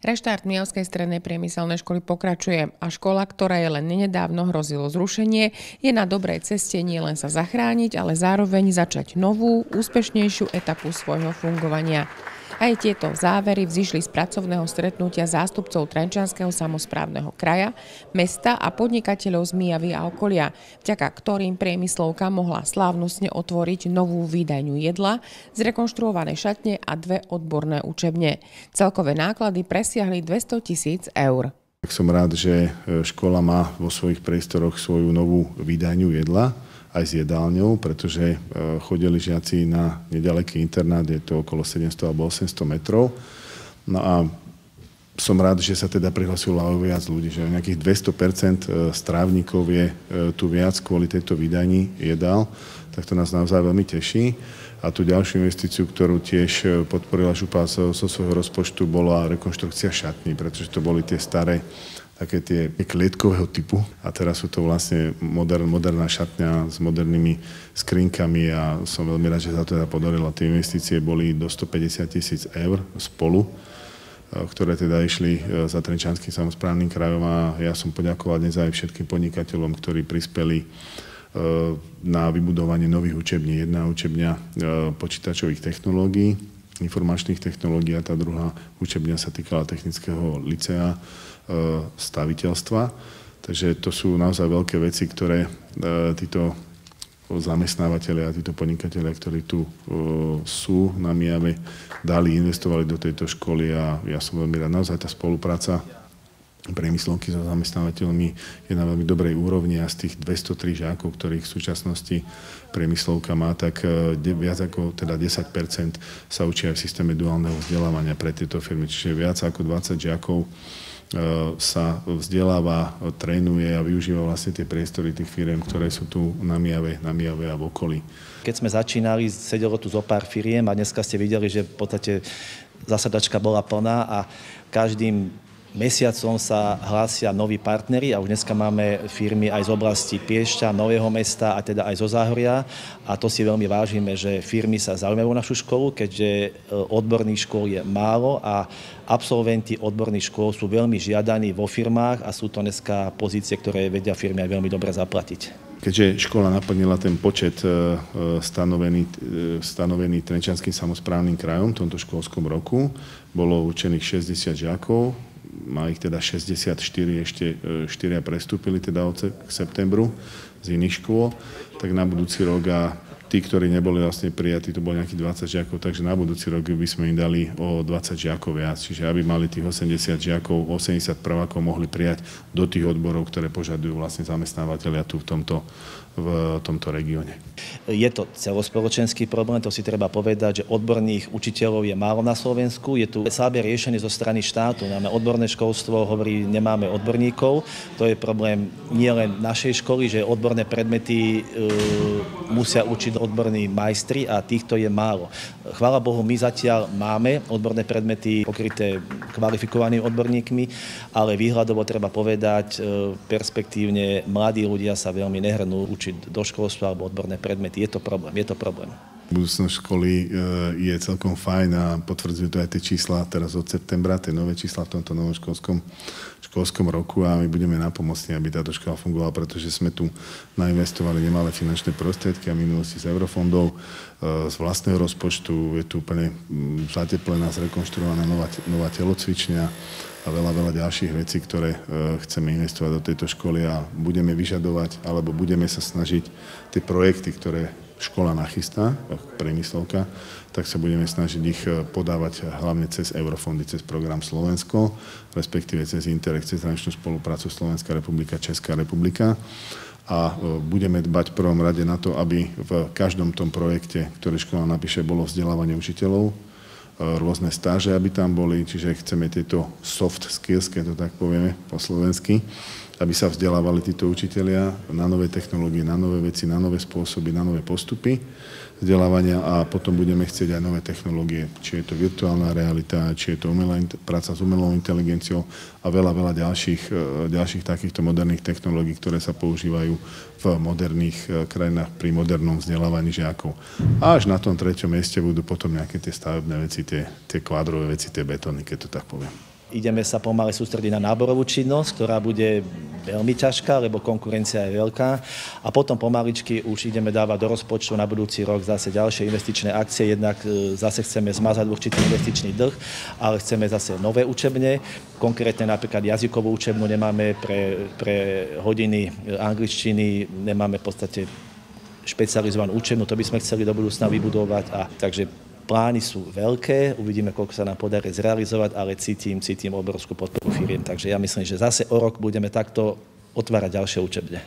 Reštart Mijavskej strednej priemyselnej školy pokračuje a škola, ktorá je len nedávno hrozilo zrušenie, je na dobrej ceste nielen sa zachrániť, ale zároveň začať novú, úspešnejšiu etapu svojho fungovania. Aj tieto závery vzišli z pracovného stretnutia zástupcov Trenčianskeho samosprávneho kraja, mesta a podnikateľov z Mijavy a okolia, vďaka ktorým priemyslovka mohla slávnostne otvoriť novú výdajňu jedla, zrekonštruované šatne a 2 odborné učebne. Celkové náklady presiahli 200 000 eur. Som rád, že škola má vo svojich priestoroch svoju novú výdajňu jedla, aj s jedálňou, pretože chodili žiaci na nedaleký internát, je to okolo 700 alebo 800 metrov. No a som rád, že sa teda prihlasilo viac ľudí, že nejakých 200% strávnikov je tu viac kvôli tejto výdajni jedál, tak to nás naozaj veľmi teší. A tú ďalšiu investíciu, ktorú tiež podporila župa zo svojho rozpočtu, bola rekonštrukcia šatní, pretože to boli tie staré také tie klietkového typu a teraz sú to vlastne moderná šatňa s modernými skrinkami a som veľmi rád, že sa to teda podarilo. Tie investície boli do 150 000 eur spolu, ktoré teda išli za Trenčianskym samosprávnym krajom a ja som poďakoval dnes aj všetkým podnikateľom, ktorí prispeli na vybudovanie nových učební. Jedna učebňa počítačových technológií, informačných technológií a tá druhá učebňa sa týkala technického licea staviteľstva. Takže to sú naozaj veľké veci, ktoré títo zamestnávateľia a títo podnikatelia, ktorí tu sú na Mijave, investovali do tejto školy a ja som veľmi rád. Naozaj tá spolupráca priemyslovky so zamestnávateľmi je na veľmi dobrej úrovni a z tých 203 žiakov, ktorých v súčasnosti priemyslovka má, tak viac ako teda 10% sa učia aj v systéme duálneho vzdelávania pre tieto firmy. Čiže viac ako 20 žiakov sa vzdeláva, trénuje a využíva vlastne tie priestory tých firiem, ktoré sú tu na Mijave a v okolí. Keď sme začínali, sedelo tu zo pár firiem a dneska ste videli, že v podstate zasadačka bola plná a každým mesiacom sa hlásia noví partneri a už dneska máme firmy aj z oblasti Piešťa, Nového Mesta a teda aj zo Záhoria a to si veľmi vážime, že firmy sa zaujímajú o našu školu, keďže odborných škôl je málo a absolventi odborných škôl sú veľmi žiadaní vo firmách a sú to dneska pozície, ktoré vedia firmy aj veľmi dobre zaplatiť. Keďže škola naplnila ten počet stanovený Trenčianskym samosprávnym krajom v tomto školskom roku, bolo určených 60 žiakov, má ich teda 64, ešte 4 prestúpili teda od septembru z iných škôl, tak na budúci rok a tí, ktorí neboli vlastne prijatí, to bolo nejakých 20 žiakov, takže na budúci rok by sme im dali o 20 žiakov viac, čiže aby mali tých 80 žiakov, 80 prvákov mohli prijať do tých odborov, ktoré požadujú vlastne zamestnávateľia tu v tomto regióne. Je to celospoločenský problém, to si treba povedať, že odborných učiteľov je málo na Slovensku. Je tu slabé riešenie zo strany štátu. Máme odborné školstvo, hovorí, nemáme odborníkov. To je problém nielen našej školy, že odborné predmety musia učiť odborní majstri a týchto je málo. Chvála Bohu, my zatiaľ máme odborné predmety pokryté kvalifikovanými odborníkmi, ale výhľadovo treba povedať, perspektívne mladí ľudia sa veľmi nehrnú učiť do školstva alebo odborné predmety. Je to problém. Budúcnosť školy je celkom fajn a potvrdzujú to aj tie čísla teraz od septembra, tie nové čísla v tomto novom školskom roku a my budeme napomocní, aby táto škola fungovala, pretože sme tu nainvestovali nemalé finančné prostriedky a minulosti z eurofondov, z vlastného rozpočtu. Je tu úplne zateplená, zrekonštruovaná nová telocvičňa a veľa ďalších vecí, ktoré chceme investovať do tejto školy a budeme vyžadovať, alebo budeme sa snažiť tie projekty, ktoré škola nachystá, priemyslovka, tak sa budeme snažiť ich podávať hlavne cez eurofondy, cez program Slovensko, respektíve cez Interreg, cez zahraničnú spoluprácu Slovenská republika, Česká republika. A budeme dbať v prvom rade na to, aby v každom tom projekte, ktorý škola napíše, bolo vzdelávanie učiteľov, rôzne stáže, aby tam boli, čiže chceme tieto soft skills, keď to tak povieme po slovensky, aby sa vzdelávali títo učitelia na nové technológie, na nové veci, na nové spôsoby, na nové postupy vzdelávania a potom budeme chcieť aj nové technológie, či je to virtuálna realita, či je to práca s umelou inteligenciou a veľa ďalších takýchto moderných technológií, ktoré sa používajú v moderných krajinách pri modernom vzdelávaní žiakov. A až na tom treťom mieste budú potom nejaké tie stavebné veci, tie kvádrové veci, tie betóny, keď to tak poviem. Ideme sa pomaly sústrediť na náborovú činnosť, ktorá bude veľmi ťažká, lebo konkurencia je veľká. A potom pomaličky už ideme dávať do rozpočtu na budúci rok zase ďalšie investičné akcie. Jednak zase chceme zmazať určitý investičný dlh, ale chceme zase nové učebne. Konkrétne napríklad jazykovú učebnu nemáme pre hodiny angličtiny, nemáme v podstate špecializovanú učebnu, to by sme chceli do budúcna vybudovať. A takže plány sú veľké, uvidíme, koľko sa nám podarí zrealizovať, ale cítim obrovskú podporu firiem. Takže ja myslím, že zase o rok budeme takto otvárať ďalšie učebne.